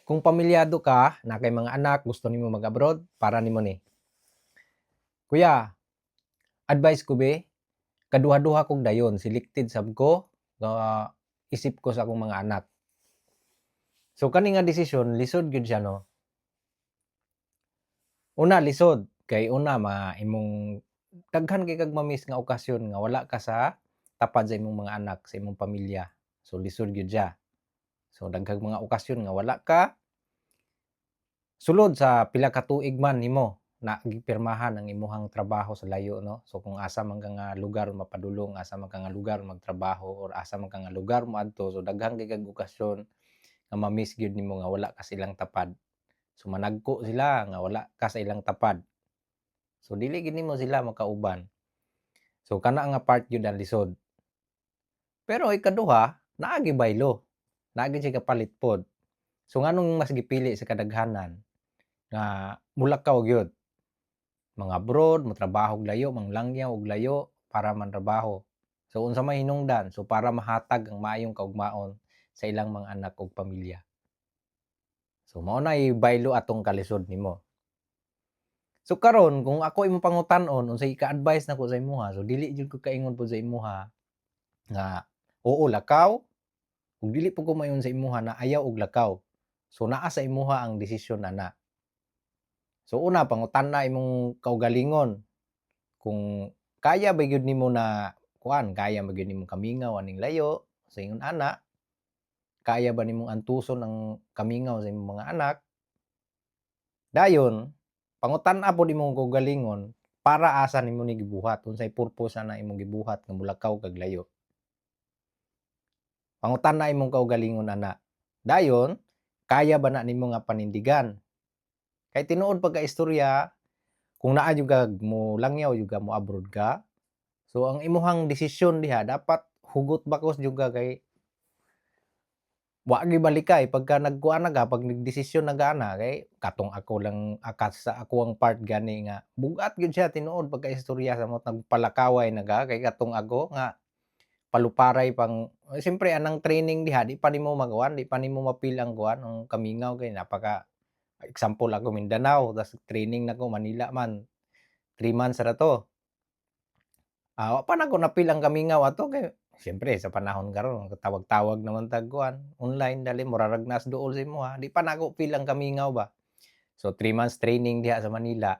Kung pamilyado ka, na kay mga anak, gusto nimo mag-abroad, para nimo ni. Kuya, advice ko be, kaduha-duha kog dayon, selected sab ko, nga isip ko sa akong mga anak. So kani nga desisyon lisod gyud siya 'no. Una lisod, kay una imong daghan kay kag ma-miss nga okasyon nga wala ka sa tapad sa imong mga anak, sa imong pamilya. So lisod gyud siya. So daghang mga okasyon nga wala ka, sulod sa pila ka tuig man nimo na gipirmahan ang imuhang trabaho sa layo 'no. So kung asa man ka nga lugar mapadulong, asa man ka nga lugar magtrabaho, or asa man ka nga lugar moadto, so daghan kay kag okasyon nga ma-miss gyud nimo nga wala ka silang tapad. So managko sila nga wala ka sa ilang tapad. So dili gid nimo sila makauban. So kana nga part gyud ang lisod. Pero ikaduha, naa gibaylo, naa gid siya kapalit pod. So nganong mas gipili sa kadaghanan nga mulakaw gyud, mga-abroad, motrabaho og layo, manglangyaw og layo para mantrabaho. So unsa may hinungdan, so para mahatag ang maayong kaugmaon sa ilang mga anak ug pamilya. So mao nay baylo atong kalisod nimo. So karon kung ako imong pangutan-on unsay ika-advice nako sa imuha, so dili jud ko kaingon pod sa imuha nga, oo lakaw, ug dili po ko mayon sa imuha na ayaw og lakaw. So naa sa imuha ang desisyon ana. So una pangutana imong kaugalingon, kung kaya ba gyud nimo na kuan, kaya ba gyud nimong kamingaw aning layo sa ingon ana, kaya ba nimong antuson ang kamingaw sa imong mga anak. Dayon pangutan-a pod imong kaugalingon, para asa nimo ni gibuhat, unsay purpose ana imong gibuhat nga molakaw kag layo. Pangutana imong kaugalingon ana. Dayon, kaya ba na nimo nga panindigan? Kay tinuod pagkaistorya, kung naa jud kag molangyaw jud ka, mo-abroad ka, so ang imuhang desisyon diha dapat hugot bakos jud ka, kay wa gyud balikay pagka nagkuan na ka, 'pag nagdesisyon na ka na, kay katong ako lang sa ako ang part gani nga bugat gyud siya tinuod pagkaistorya samot nagpalakaway na ka, kay katong ako nga paluparay pang siyempre anang training diha di pa nimo magawan, di pa nimo ma-feel ang kuan, ang kamingaw, kay napaka example ako Mindanao ta's training nako Manila man, 3 months ra 'to. Wa pa nako na-feel ang kamingaw ato, kay siyempre sa panahon karon tawag-tawag naman tag kuan, online dali mura rag nas duol sa imuha, di pa nako feel ang kamingaw ba. So 3 months training diha sa Manila,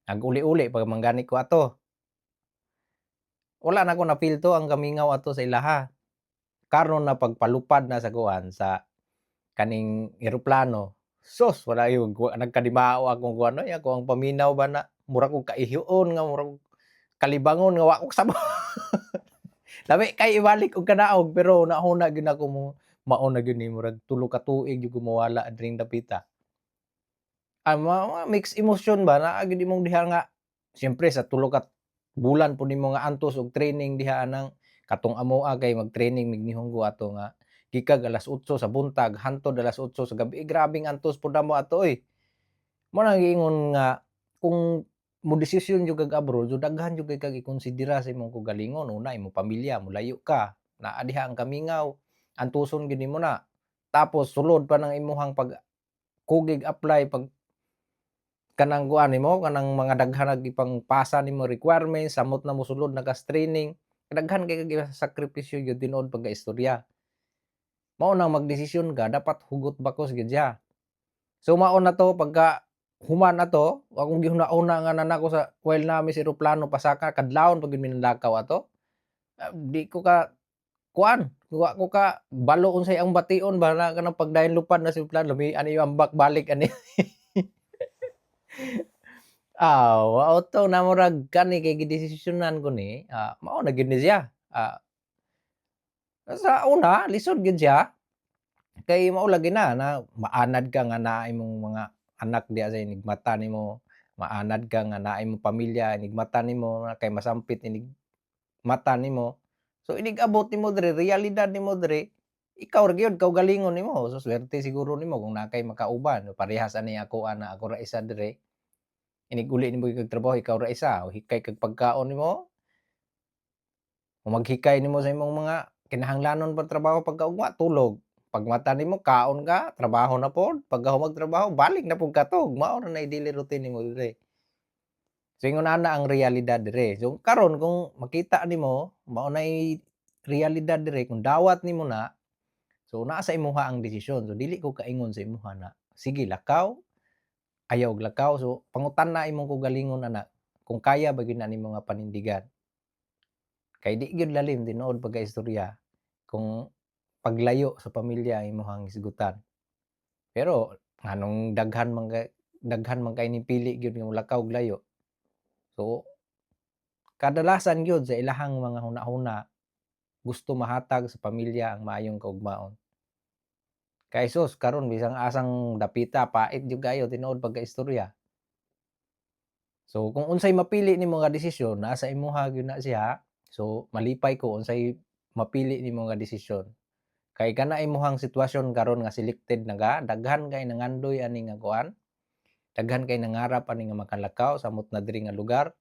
nag-uli-uli pa man gani ko ato. Wala na ko na-feel 'to ang kamingaw ato sa ilaha. Karon na pagpalupad na sa kuan, sa kaning eroplano, sus wala yung nagkadimao akong kuan, "Ay ako ang paminaw ba na mura kog kaihyon nga murag kalibangon nga wa ko kasabot." Lami kay ibalik og kanaog, pero nahuna gyud ako mo mao na gyud ni murag 3 ka tuig gyud ko mawala diring dapita. Mixed emotion ba, naa gyud imong diha nga siyempre sa 3 ka bulan po nimo nga antos og training diha anang katong amoa kay mag-training mignihonggo ato nga gikag 8:00 sa buntag hantod 8:00 sa gabi, grabeng antos pud namo ato oy. Mao na giingon nga kung modesisyon jud kag abroad, so daghan jud kay kag ikonsidera sa imong kaugalingon. Una, imong pamilya, molayo ka, naa diha ang kamingaw, antuson gyud nimo na. Tapos sulod pa ng imuhang kugig apply pag kanang kuan nimo, kanang mga daghan nag ipangpasa nimo requirements, samot na mosulod na kas training, daghan kay kag sakripisyo gyud tinuod pagkaistorya. Mao nang magdesisyon ka dapat hugot bakos gyud siya. So mao na 'to pagka human na 'to, akong gihuna-una nga nanako sa while nami sa eroplano pasaka kadlawon pa gyud mi nanlakaw ato. Di ko ka kuan, wa ko ka balo unsay ang bation ba na kanang pagdayon lupad na sa eroplano lamian ni ambak balik ani. Mao 'to na murag kani kay gidesisyonan ko ni, mao na gyud ni siya. Sa una lisod gyud siya, kay mao lagi na maanad ka nga naa imong mga anak diha sa inig mata nimo, maanad ka nga naa imong pamilya inig mata nimo, kay masampit inig mata nimo. So inig abot nimo diri, realidad nimo diri, ikaw ra gyud kaugalingon nimo. So swerte siguro nimo kung naa kay makauban, parehas ani ako ana, ako ra isa diri. Inig uli nimo kag trabaho ikaw ra isa, o hikay kag pagkaon nimo, o maghikay nimo sa imong mga kinahanglanon pag trabaho pagkaugma, tulog. pagmata nimo kaon ka, trabaho na pod, pagka magtrabaho balik na pud katog, mao na nay daily routine nimo diri. So ingon ana ang realidad diri. So karon kung makita nimo mao nay realidad diri kung dawat nimo na, so naa sa imuha ang desisyon. So dili ko kaingon sa imuha na, sige lakaw, ayaw og lakaw. So pangutana imong kaugalingon ana, kung kaya ba gyud na nimo nga panindigan. Kay di gyud lalim tinuod pagkaistorya kung paglayo sa pamilya ang imong hisgutan. Pero nganong daghan man kay nipili gyud nga molakaw og layo. So kadalasan gyud sa ilahang mga hunahuna gusto mahatag sa pamilya ang maayong kaugmaon. Kay sus karon bisan asang dapita pait jud kayo tinuod pagkaistorya. So kung unsay mapili nimo nga desisyon naa sa imuha gyud na siya, so malipay ko unsay mapili nimo nga desisyon. Kay kana imong sitwasyon karon nga selected na ka, daghan kay nangandoy ani nga kuan, daghan kay nangarap ani nga makalakaw samot na diri nga lugar.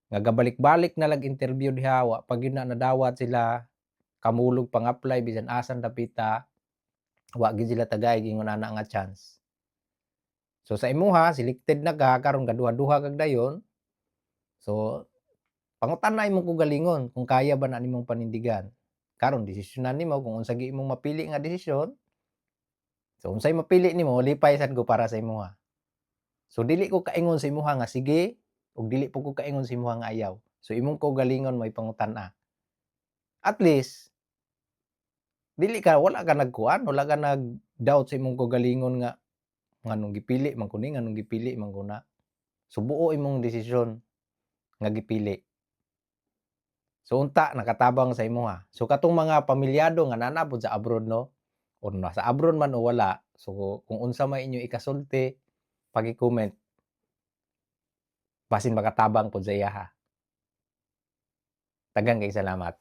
Nga gabalik-balik na interview diha wa pa gyud na nadawat sila, kamulog pang-apply bisan asan dapita, wa gyud sila tagay giingon ana nga chance. So sa imuha selected na ka karon gaduha-duha kag dayon, so pangutana imong kaugalingon kung kaya ba na nimong panindigan. Karon desisyonan nimo kung unsa gi imong mapili nga desisyon. So unsay mapili nimo lipay sad ko para sa imuha. So dili ko kaingon sa imuha nga sige, ug dili po ko kaingon sa imuha nga ayaw. So imong kaugalingon may pangutan-a. At least wala ka nagkuan, wala ka nag-doubt sa imong kaugalingon nga nganong gipili man ko ni, nganong gipili man ko na. So buo imong desisyon nga gipili. So unta nakatabang sa imuha. So katong mga pamilyado nga naa pod sa abroad 'no, o nasa abroad man o wala, so kung unsa man inyo ikasulti, pagi-comment. Basin makatabang pod sa iyaha. Daghang kayong salamat.